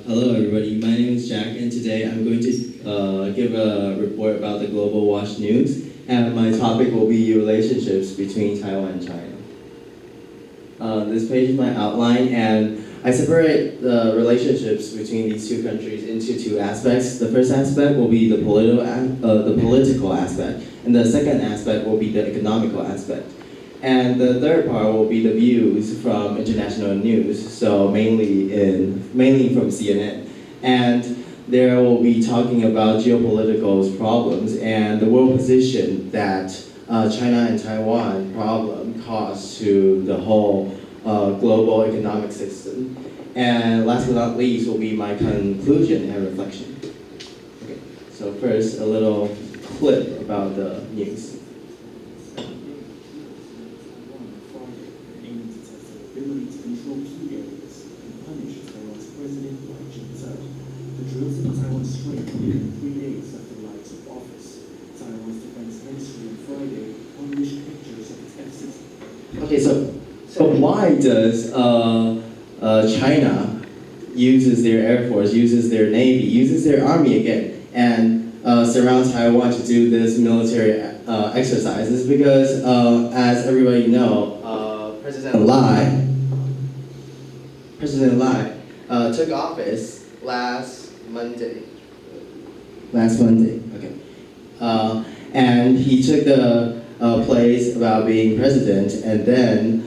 Hello, everybody. My name is Jack, and today I'm going to give a report about the global watch news. And my topic will be relationships between Taiwan and China. This page is my outline, and I separate the relationships between these two countries into two aspects. The first aspect will be the political aspect, and the second aspect will be the economical aspect. And the third part will be the views from international news, so mainly from CNN. And there will be talking about geopolitical problems and the world position that China and Taiwan problem caused to the whole global economic system. And last but not least will be my conclusion and reflection. Okay, so first a little clip about the news. Ability to control key areas and punish Taiwan's president the drills in Taiwan strength within 3 days after Lai took office. Taiwan's defense ministry on Friday published pictures of its F-16. Okay, so why does China uses their air force, uses their navy, uses their army again, and surrounds Taiwan to do this military exercises? Because as everybody know, President Lai took office last Monday. Okay. And he took the place about being president, and then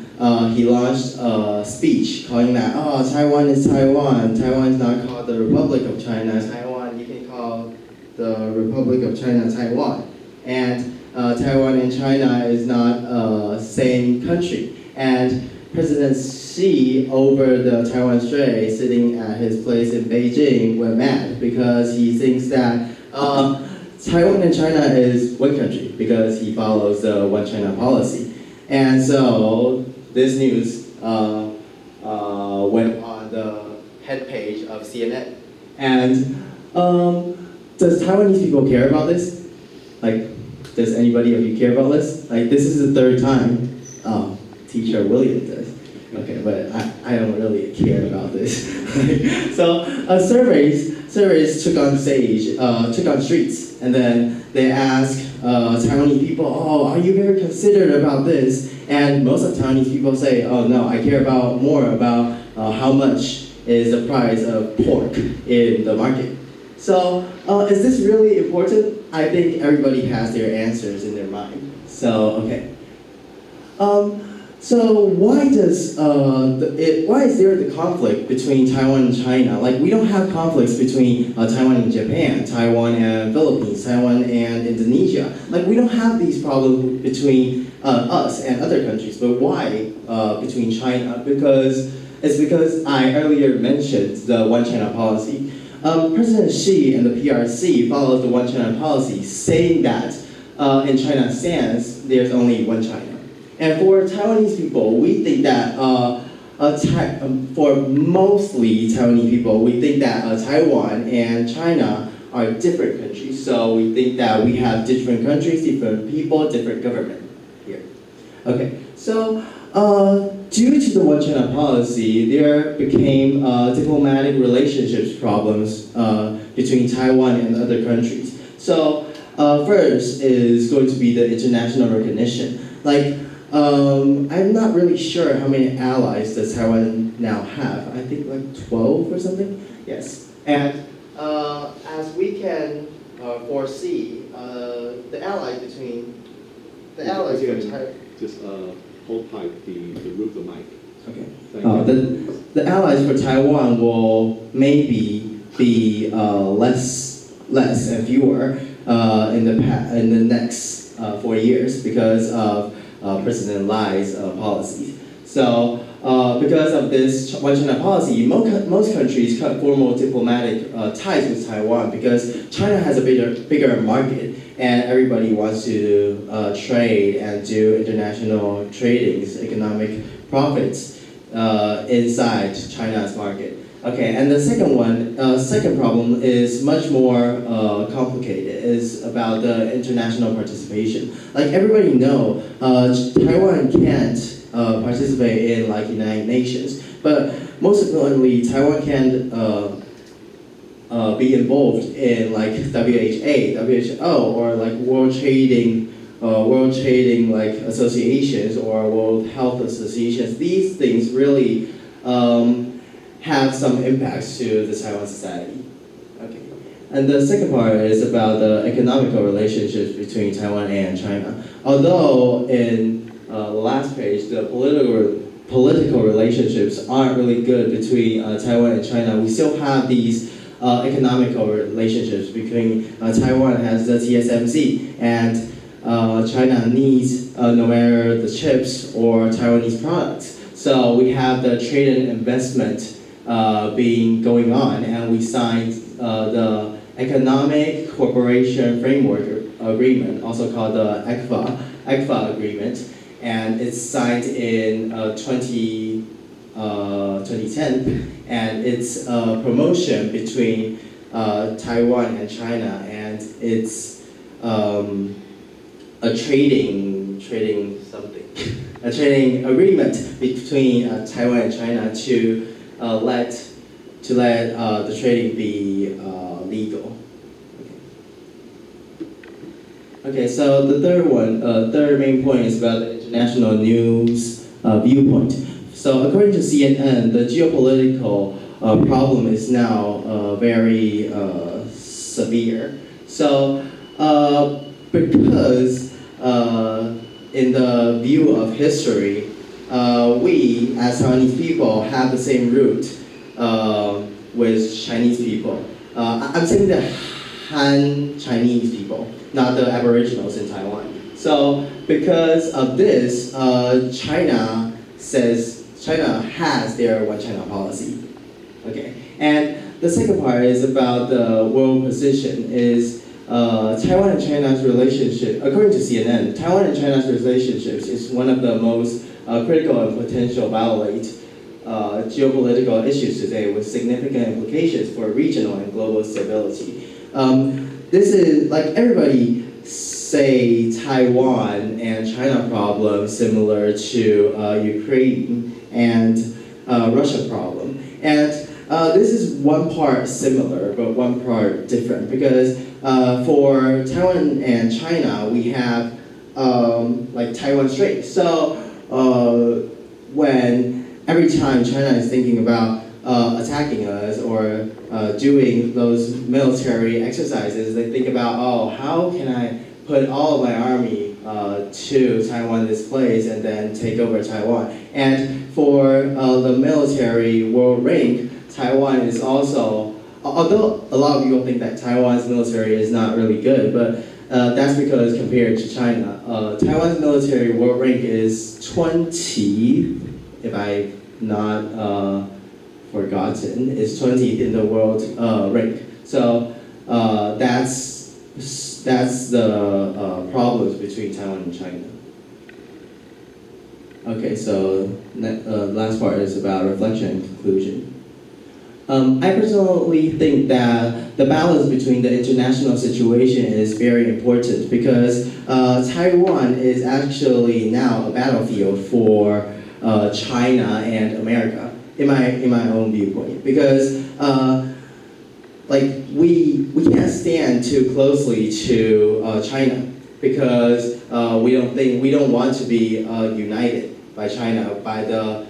he launched a speech calling that, oh, Taiwan is Taiwan. Taiwan is not called the Republic of China. Taiwan, you can call the Republic of China Taiwan. And Taiwan and China is not same country. And President Xi over the Taiwan Strait, sitting at his place in Beijing, went mad because he thinks that Taiwan and China is one country because he follows the One China policy. And so this news went on the head page of CNN. And does Taiwanese people care about this? Like, does anybody of you care about this? Like, this is the third time. Teacher William does. Okay, but I don't really care about this. So surveys took on streets, and then they asked Taiwanese people, oh, are you very considerate about this? And most of Taiwanese people say, oh no, I care more about how much is the price of pork in the market. So is this really important? I think everybody has their answers in their mind. So, okay. So why is there the conflict between Taiwan and China? Like, we don't have conflicts between Taiwan and Japan, Taiwan and Philippines, Taiwan and Indonesia. Like, we don't have these problems between us and other countries. But why between China? Because I earlier mentioned the One China policy. President Xi and the PRC follows the One China policy, saying that in China's stance, there's only one China. And for Taiwanese people, we think that, for mostly Taiwanese people, we think that Taiwan and China are different countries. So we think that we have different countries, different people, different government here. Okay, so due to the One China policy, there became diplomatic relationships problems between Taiwan and other countries. So first is going to be the international recognition. Like, I'm not really sure how many allies does Taiwan now have. I think like 12 or something. Yes. And as we can foresee, the allies between just hold tight the root of the mic. Okay. The allies for Taiwan will maybe be less and fewer in the next 4 years because of President Lai's policies. So because of this One China policy, most countries cut formal diplomatic ties with Taiwan because China has a bigger market and everybody wants to trade and do international tradings, economic profits inside China's market. Okay, and the second problem is much more complicated. It's about the international participation. Like everybody know, Taiwan can't participate in like United Nations, but most importantly, Taiwan can be involved in like WHO, or like World Trading like associations or World Health associations. These things really have some impacts to the Taiwan society. Okay. And the second part is about the economical relationships between Taiwan and China. Although in the last page, the political relationships aren't really good between Taiwan and China, we still have these economical relationships between Taiwan has the TSMC, and China needs no matter the chips or Taiwanese products. So we have the trade and investment being going on, and we signed the Economic Cooperation Framework Agreement, also called the ECFA Agreement, and it's signed in 2010, and it's a promotion between Taiwan and China, and it's a trading a trading agreement between Taiwan and China to let the trading be legal. Okay, so the third main point is about the international news viewpoint. So according to CNN, the geopolitical problem is now very severe. So because in the view of history, we as Taiwanese people have the same root with Chinese people. I'm saying the Han Chinese people, not the Aboriginals in Taiwan. So because of this, China has their one China policy. Okay, and the second part is about the world position. Is Taiwan and China's relationship, according to CNN, Taiwan and China's relationships is one of the most critical and potential violate geopolitical issues today with significant implications for regional and global stability. This is, like everybody say Taiwan and China problem similar to Ukraine and Russia problem. And this is one part similar, but one part different, because for Taiwan and China, we have like Taiwan Strait. So when every time China is thinking about attacking us or doing those military exercises, they think about, oh, how can I put all of my army to Taiwan, this place, and then take over Taiwan. And for the military world rank, Taiwan is also, although a lot of people think that Taiwan's military is not really good, but that's because compared to China, Taiwan's military world rank is 20, if I've not forgotten, is 20th in the world rank. So that's the problems between Taiwan and China. Okay, so last part is about reflection and conclusion. I personally think that the balance between the international situation is very important because Taiwan is actually now a battlefield for China and America, in my own viewpoint, because like we can't stand too closely to China because we don't want to be united by China by the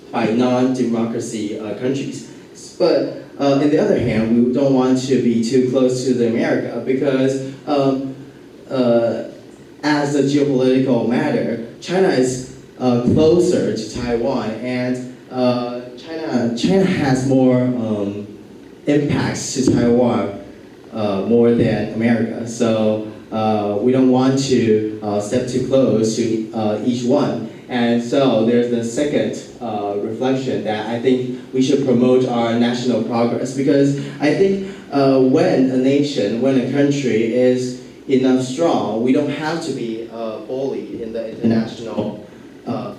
by non-democracy countries. But on the other hand, we don't want to be too close to the America because as a geopolitical matter, China is closer to Taiwan, and China has more impacts to Taiwan more than America. So we don't want to step too close to each one. And so there's the second reflection that I think we should promote our national progress, because I think when a country is enough strong, we don't have to be bullied in the international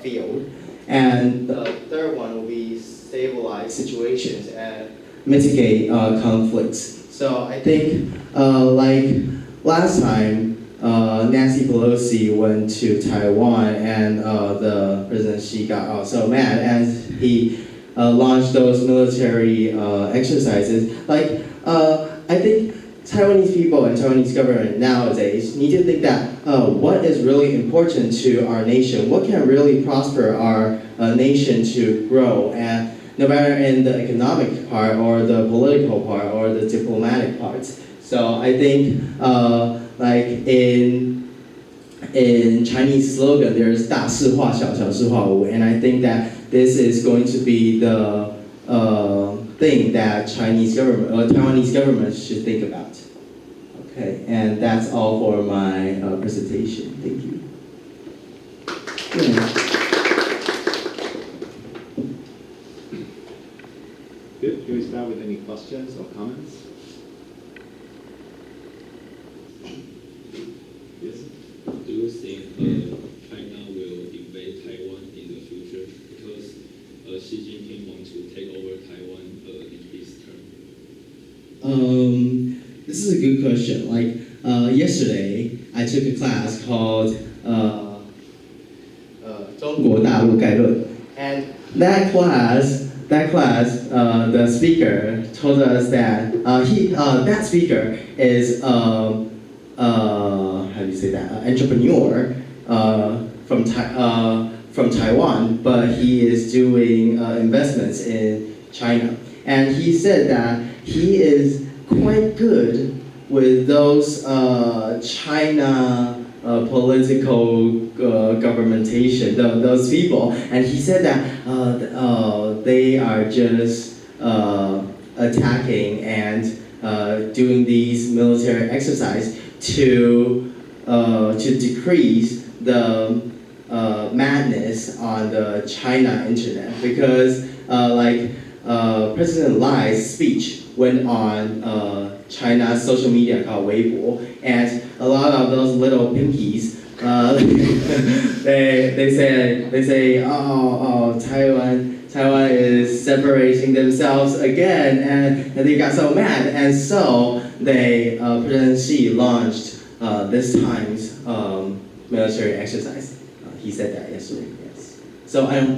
field. And the third one will be stabilize situations and mitigate conflicts. So I think like last time, Nancy Pelosi went to Taiwan, and the President Xi got so mad, and he launch those military exercises. Like I think Taiwanese people and Taiwanese government nowadays need to think that what is really important to our nation, what can really prosper our nation to grow, and no matter in the economic part or the political part or the diplomatic parts. So I think like in Chinese slogan, there's 大事化小，小事化无, and I think that this is going to be the thing that Chinese government or Taiwanese government should think about. Okay, and that's all for my presentation. Thank you. Good. Can we start with any questions or comments? Yes. Do you think China will invade Taiwan in the future because Xi Jinping wants to take over Taiwan in his term? This is a good question. Like yesterday, I took a class called 中国大陆概论, and that class, the speaker told us that that speaker is how do you say that? Entrepreneur from Taiwan, but he is doing investments in China, and he said that he is quite good with those China political governmentation, those people, and he said that they are just attacking and doing these military exercise to decrease the madness on the China internet, because President Li's speech went on China's social media called Weibo, and a lot of those little pinkies, they say, oh, Taiwan is separating themselves again, and they got so mad, and so President Xi launched this time's military exercise. He said that yesterday. Yes. So I don't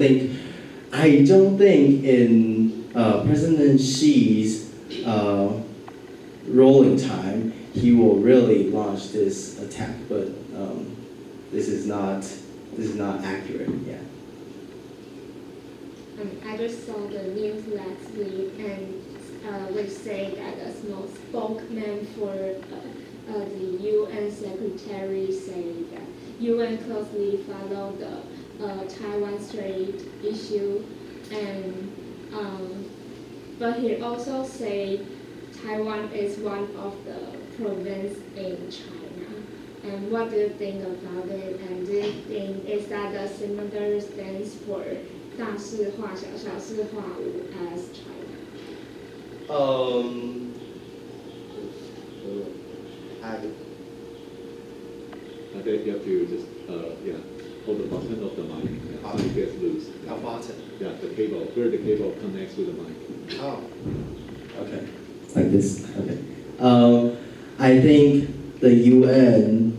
think in President Xi's rolling time he will really launch this attack, but this is not accurate. Yeah. I just saw the news last week, and which say that a small spokesman for the UN secretary say that UN closely follow the Taiwan Strait issue, and but he also say Taiwan is one of the province in China. And what do you think about it? And do you think is that a similar stance for 大事化小，小事化无 as China? I think you have to just hold the button of the mic so it gets loose. A button. Yeah, the cable, where the cable connects with the mic. Oh. Okay. Like this. Okay. I think the UN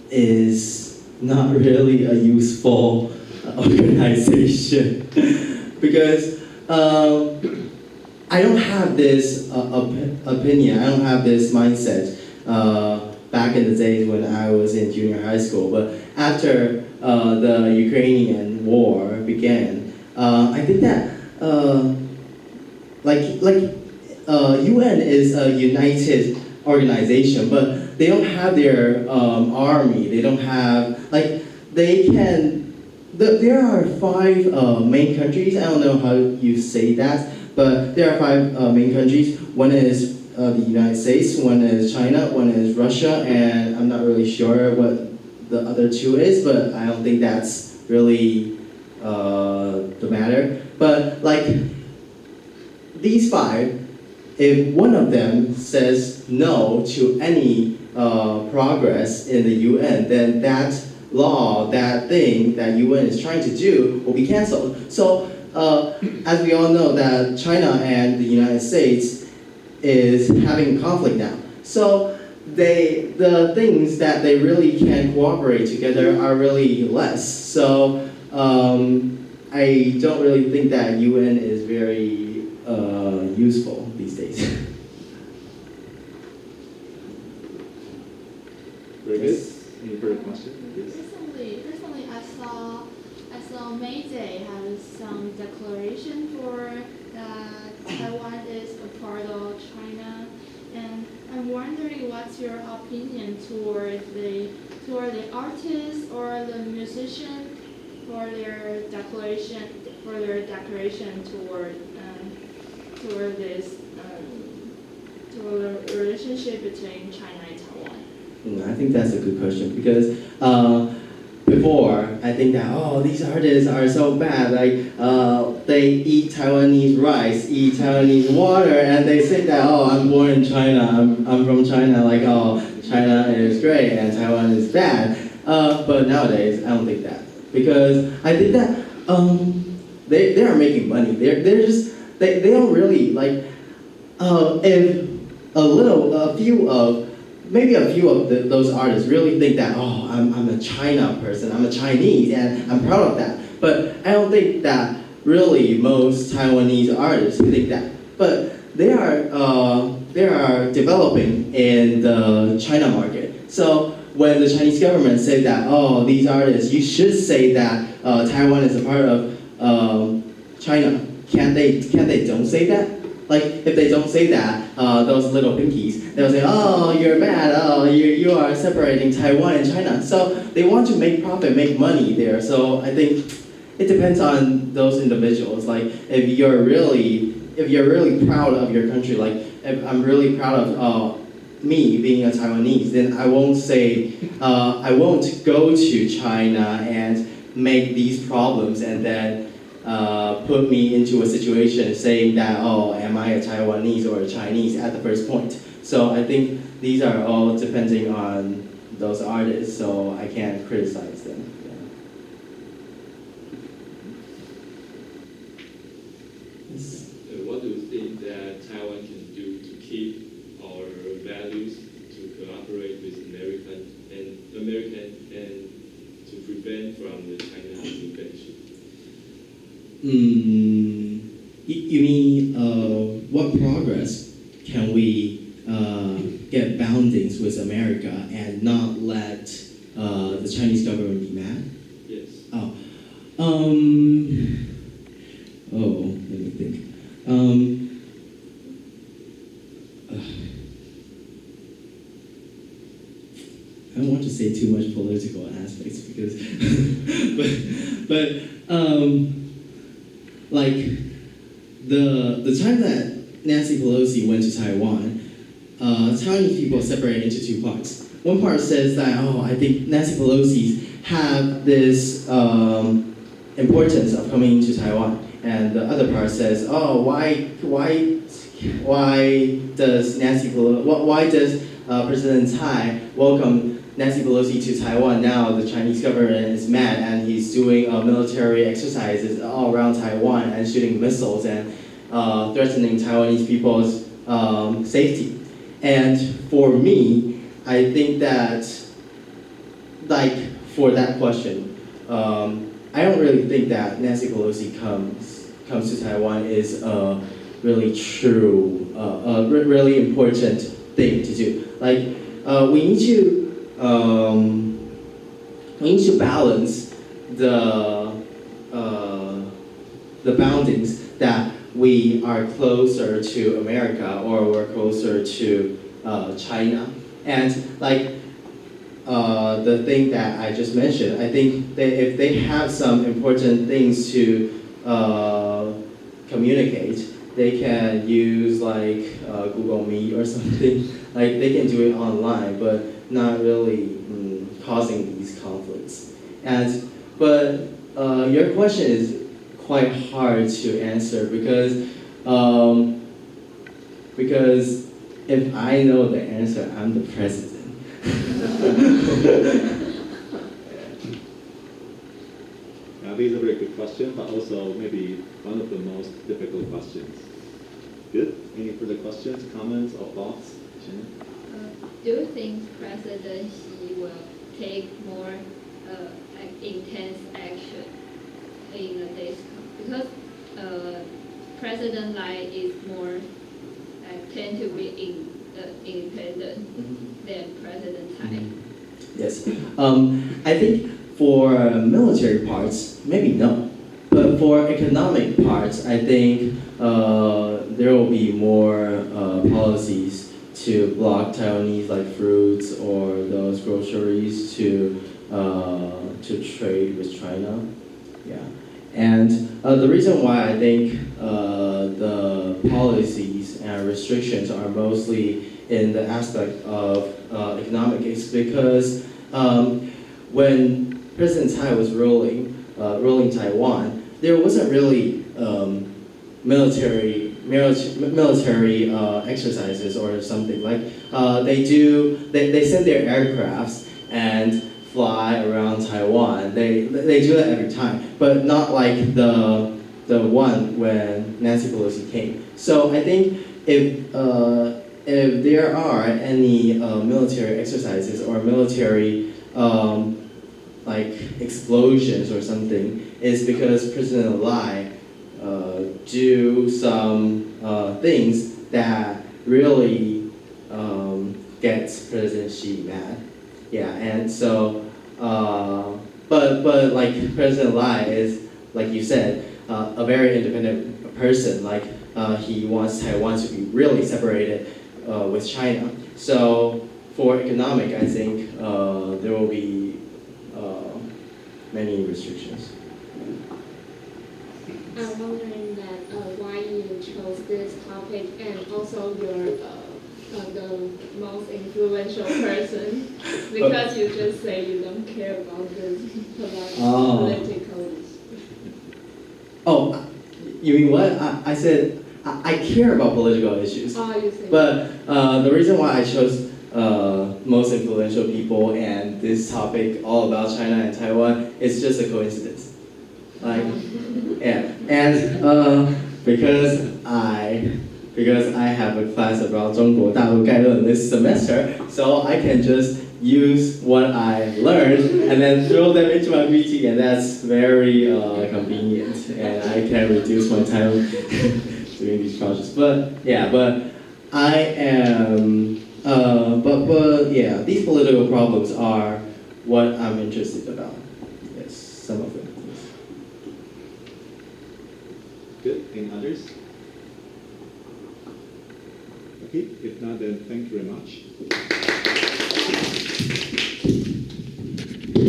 is not really a useful organization because I don't have this opinion. I don't have this mindset back in the days when I was in junior high school. But after the Ukrainian war began, I think that UN is a united organization, but they don't have their army. They don't have they can. There are 5 main countries. I don't know how you say that, but there are 5 main countries. One is the United States, one is China, one is Russia, and I'm not really sure what the other 2 is, but I don't think that's really the matter. But these 5, if one of them says no to any progress in the UN, then that law, that thing that UN is trying to do will be canceled. So as we all know that China and the United States is having conflict now. So the things that they really can cooperate together are really less. So I don't really think that UN is very useful these days. Very good. Any further questions? Yes. Recently, I saw May Day has some declaration for that Taiwan is a part of China, and I'm wondering what's your opinion toward the artist or the musician for their declaration toward this toward the relationship between China and Taiwan. I think that's a good question because before I think that these artists are so bad, like they eat Taiwanese rice, eat Taiwanese water, and they say that I'm born in China, I'm from China, like China is great and Taiwan is bad. But nowadays I don't think that because I think that they are making money. They're just they don't really like if maybe a few of those artists really think that I'm a China person, I'm a Chinese, and I'm proud of that. But I don't think that really most Taiwanese artists think that. But they are developing in the China market. So when the Chinese government said that these artists, you should say that Taiwan is a part of China. Can't they don't say that? Like, if they don't say that, those little pinkies, they'll say, you're bad, you are separating Taiwan and China. So they want to make profit, make money there. So I think it depends on those individuals. Like, if you're really proud of your country, like, if I'm really proud of me being a Taiwanese, then I won't go to China and make these problems and then put me into a situation saying that, am I a Taiwanese or a Chinese at the first point. So I think these are all depending on those artists, so I can't criticize them. What do you think that Taiwan can do to keep our values, to cooperate with American and to prevent from the Chinese invasion? You mean what progress can we get boundings with America and not let the Chinese government be mad? Yes. Let me think. I don't want to say too much political aspects because, but like the time that Nancy Pelosi went to Taiwan, Taiwanese people separated into two parts. One part says that I think Nancy Pelosi have this importance of coming to Taiwan, and the other part says, why does President Tsai welcome Nancy Pelosi to Taiwan? Now the Chinese government is mad and he's doing military exercises all around Taiwan and shooting missiles and threatening Taiwanese people's safety. And for me, I think that, like, for that question, I don't really think that Nancy Pelosi comes to Taiwan is a really true, really important thing to do. Like, we need to balance the boundings that we are closer to America or we're closer to China. And like the thing that I just mentioned, I think that if they have some important things to communicate, they can use like Google Meet or something. Like they can do it online, but not really causing these conflicts. But your question is quite hard to answer because if I know the answer, I'm the president. Now, these are very good questions, but also maybe one of the most difficult questions. Good? Any further questions, comments, or thoughts? Shannon? Do you think President Xi will take more intense action in the days come because President Lai is more tend to be independent than President Tsai. Yes. I think for military parts, maybe no. But for economic parts, I think there will be more policies to block Taiwanese like fruits or those groceries to trade with China. Yeah. And the reason why I think the policies and restrictions are mostly in the aspect of economic is because when President Tsai was ruling Taiwan, there wasn't really military exercises or something like they send their aircrafts and fly around Taiwan. They do that every time, but not like the one when Nancy Pelosi came. So I think if there are any military exercises or military like explosions or something, it's because President Lai do some things that really gets President Xi mad. Yeah, and so, but like President Lai is, like you said, a very independent person. Like he wants Taiwan to be really separated with China. So for economic, I think there will be many restrictions. I'm wondering that why you chose this topic and also your the most influential person because you just say you don't care about the political issues. Oh, you mean what? I said I care about political issues. Oh, you say. But the reason why I chose most influential people and this topic all about China and Taiwan is just a coincidence. Like, yeah, and because I have a class about 中国大陆概论 this semester, so I can just use what I learned and then throw them into my PT, and that's very convenient, and I can reduce my time doing these projects. But yeah, but I am, but yeah, these political problems are what I'm interested about. Yes, some of them. Yes. Good. Any others? Okay, if not, then thank you very much.